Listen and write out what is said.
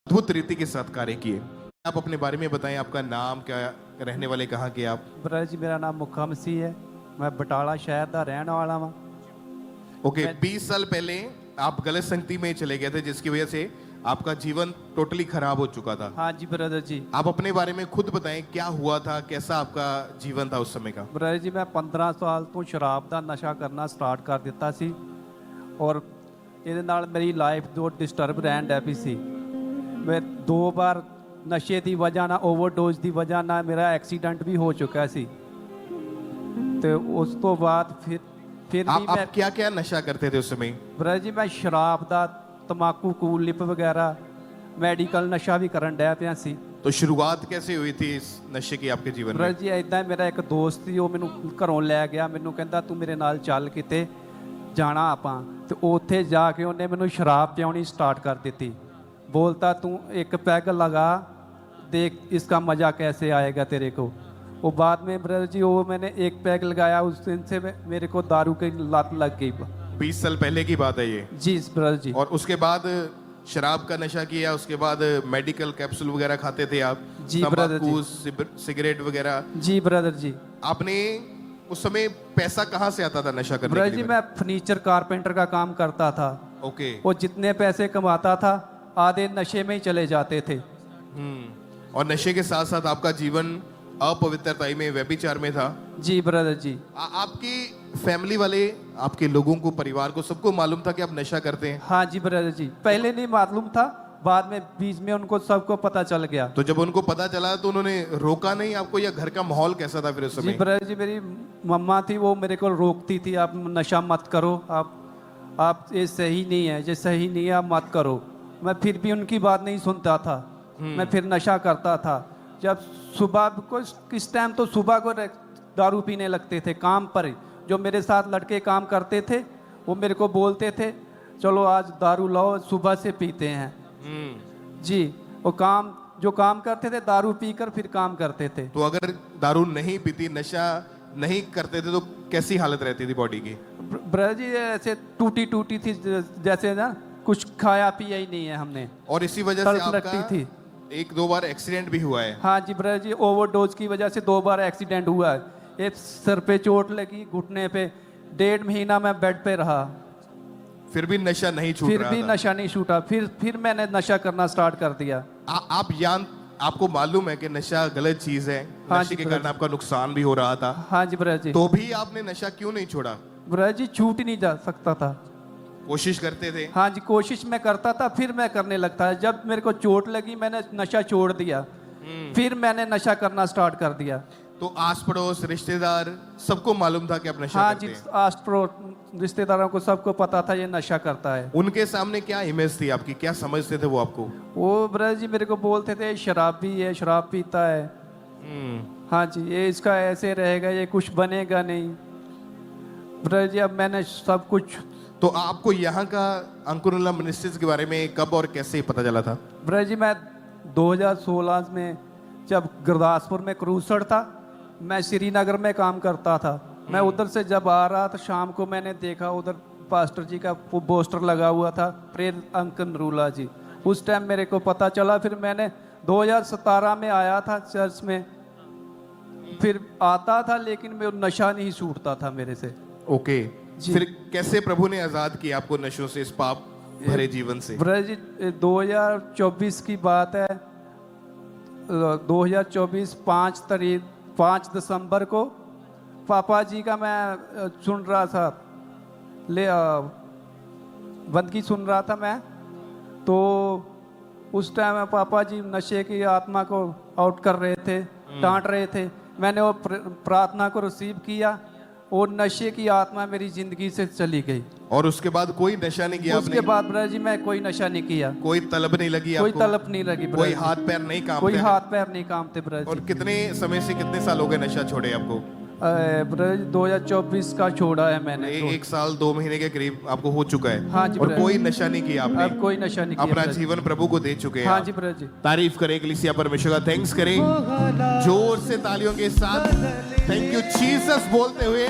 अद्भुत रीति के साथ कार्य किए। आप अपने बारे में बताएं, आपका नाम क्या, रहने वाले कहाँ के आप? ब्रदर जी मेरा नाम मुखा मसीह है, मैं बटाला शहर का रहने वाला हाँ। ओके, 20 साल पहले आप गलत संगति में चले गए थे, जिसकी वजह से आपका जीवन टोटली खराब हो चुका था। हाँ जी ब्रदर जी। आप अपने बारे में खुद बताएं, क्या हुआ था, कैसा आपका जीवन था उस समय का? ब्रदर जी मैं 15 साल तो शराब का नशा करना स्टार्ट कर दिता सी और ਇਹਦੇ ਨਾਲ ਮੇਰੀ ਲਾਈਫ ਜੋ ਡਿਸਟਰਬ ਰਹਿਣ ਡੈ ਪਈ ਸੀ। ਮੈਂ 2 ਵਾਰ ਨਸ਼ੇ ਦੀ ਵਜ੍ਹਾ ਨਾਲ ਓਵਰਡੋਜ਼ ਦੀ ਵਜ੍ਹਾ ਨਾਲ ਮੇਰਾ ਐਕਸੀਡੈਂਟ ਵੀ ਹੋ ਚੁੱਕਾ ਸੀ ਤੇ ਉਸ ਤੋਂ ਬਾਅਦ ਫਿਰ ਵੀ ਮੈਂ आप क्या क्या नशा करते थे उस समय? ब्रदर जी मैं शराब ਦਾ तंबाकू कूल लिप वगैरह ਮੈਡੀਕਲ ਨਸ਼ਾ ਵੀ ਕਰਨ ਡਿਆ ਪਿਆ ਸੀ। तो शुरुआत कैसे हुई थी इस नशे की आपके जीवन ब्रदर में? जी ਇਦਾਂ ਮੇਰਾ ਇੱਕ ਦੋਸਤ ਸੀ, ਉਹ ਮੈਨੂੰ ਘਰੋਂ ਲੈ ਗਿਆ, ਮੈਨੂੰ ਕਹਿੰਦਾ ਤੂੰ ਮੇਰੇ ਨਾਲ ਚੱਲ ਕਿਤੇ ਜਾਣਾ ਆਪਾਂ, ਤੇ ਉੱਥੇ ਜਾ ਕੇ ਉਹਨੇ ਮੈਨੂੰ ਸ਼ਰਾਬ ਪਿਆਉਣੀ ਸਟਾर्ट कर ਦਿੱਤੀ। बोलता तू एक पैग लगा देख इसका मज़ा कैसे आएगा तेरे को। वो बाद में ब्रदर जी वो मैंने एक पैग लगाया, उस दिन से मेरे को दारू की लत लग गई। 20 साल पहले की बात है ये। जी ब्रदर जी। और उसके बाद शराब का नशा किया, उसके बाद मेडिकल कैप्सूल वगैरह खाते थे आप? जी ब्रदर जी। तंबाकू, सिगरेट वगैरह? जी ब्रदर जी। आपने उस समय पैसा कहाँ से आता था नशा करने ब्रदर के जी लिए? मैं फर्नीचर कारपेंटर का काम करता था। ओके। वो जितने पैसे कमाता था आधे नशे में ही चले जाते थे। और नशे के साथ साथ आपका जीवन अपवित्रता में, व्यभिचार में था? जी ब्रदर जी। आपकी फैमिली वाले, आपके लोगों को, परिवार को, सबको मालूम था कि आप नशा करते हैं? हाँ जी ब्रदर जी, पहले नहीं मालूम था, बाद में बीच में उनको सबको पता चल गया। तो जब उनको पता चला तो उन्होंने रोका नहीं आपको, या घर का माहौल कैसा था फिर उस जी समय? ब्रदर जी मेरी मम्मा थी, वो मेरे को रोकती थी, आप नशा मत करो, आप ये सही नहीं है, ये सही नहीं है, आप मत करो। मैं फिर भी उनकी बात नहीं सुनता था, मैं फिर नशा करता था। जब सुबह को किस टाइम तो सुबह को दारू पीने लगते थे काम पर। जो मेरे साथ लड़के काम करते थे वो मेरे को बोलते थे चलो आज दारू लाओ, सुबह से पीते हैं। जी, वो जो काम करते थे दारू पीकर फिर काम करते थे। तो अगर दारू नहीं पीती, नशा नहीं करते थे, तो कैसी हालत रहती थी बॉडी की? ब्रदर जी ऐसे टूटी टूटी थी, जैसे ना कुछ खाया पिया ही नहीं है हमने। और इसी वजह से तड़प लगती आपका थी। 1-2 बार एक्सीडेंट भी हुआ है? हाँ जी ब्रदर जी, ओवरडोज की वजह से 2 बार एक्सीडेंट हुआ है। एक सर पे चोट लगी, घुटने पे, 1.5 महीना मैं बेड पे रहा, फिर भी नशा नहीं छूट फिर रहा भी था? नशा नहीं छूटा। फिर मैंने नशा करना स्टार्ट कर दिया। आपको मालूम है कि नशा गलत चीज है, हाँ नशे जी के ब्रदर। कारण आपका नुकसान भी हो रहा था, हाँ जी ब्रदर जी। तो भी आपने नशा क्यों नहीं छोड़ा? ब्रदर जी छूट ही नहीं जा सकता था। कोशिश करते थे? हाँ जी कोशिश मैं करता था, फिर मैं करने लगता। जब मेरे को चोट लगी मैंने नशा छोड़ दिया, फिर मैंने नशा करना स्टार्ट कर दिया। तो आस पड़ोस, रिश्तेदार, सबको मालूम था कि आप नशा हाँ करते जी, हैं? आस पड़ोस रिश्तेदारों को सबको पता था ये नशा करता है। उनके सामने क्या इमेज थी आपकी, क्या समझते थे वो आपको? वो ब्रदर जी मेरे को बोलते थे शराबी है, शराब पीता है। हाँ जी, ये इसका ऐसे रहेगा, ये कुछ बनेगा नहीं। ब्रदर जी अब मैंने सब कुछ। तो आपको यहाँ का अंकुरल्ला मिनिस्ट्रीज के बारे में कब और कैसे पता चला था? ब्रदर जी मैं 2016 में जब गुरदासपुर में क्रूसर था, मैं श्रीनगर में काम करता था। मैं उधर से जब आ रहा था शाम को मैंने देखा उधर पास्टर जी का पोस्टर लगा हुआ था, प्रेर अंकन रूला जी। उस टाइम मेरे को पता चला, फिर मैंने 2017 में आया था चर्च में, फिर आता था लेकिन मैं नशा नहीं छूटता था मेरे से। ओके। फिर कैसे प्रभु ने आजाद किया आपको नशों से, इस पाप भरे जीवन से? ब्रदर जी 2024 की बात है, 2024 5 दिसंबर को पापा जी का मैं सुन रहा था, बंदगी सुन रहा था मैं, तो उस टाइम पापा जी नशे की आत्मा को आउट कर रहे थे, डांट रहे थे। मैंने वो प्रार्थना को रिसीव किया और नशे की आत्मा मेरी जिंदगी से चली गई। और उसके बाद कोई नशा नहीं किया उसके आपने? बाद ब्रदर जी मैं कोई नशा नहीं किया, कोई तलब नहीं लगी कोई आपको? तलब नहीं लगी ब्रदर कोई जी। हाथ पैर नहीं कांपते? कोई हाथ पैर नहीं कांपते ब्रदर और जी। कितने समय से, कितने साल हो गए नशा छोड़े आपको? ब्रदर जी 2024 का छोड़ा है मैंने। 1 साल 2 महीने के करीब आपको हो चुका है? हाँ जी और ब्रदर। कोई नशा नहीं किया आपने? अब कोई नशा नहीं किया अपना ब्रदर जी। जीवन प्रभु को दे चुके हैं हाँ आप। जी ब्रदर जी। तारीफ करें इकलीसिया परमेश्वर का, थैंक्स करें जोर से तालियों के साथ। थैंक यू जीसस बोलते हुए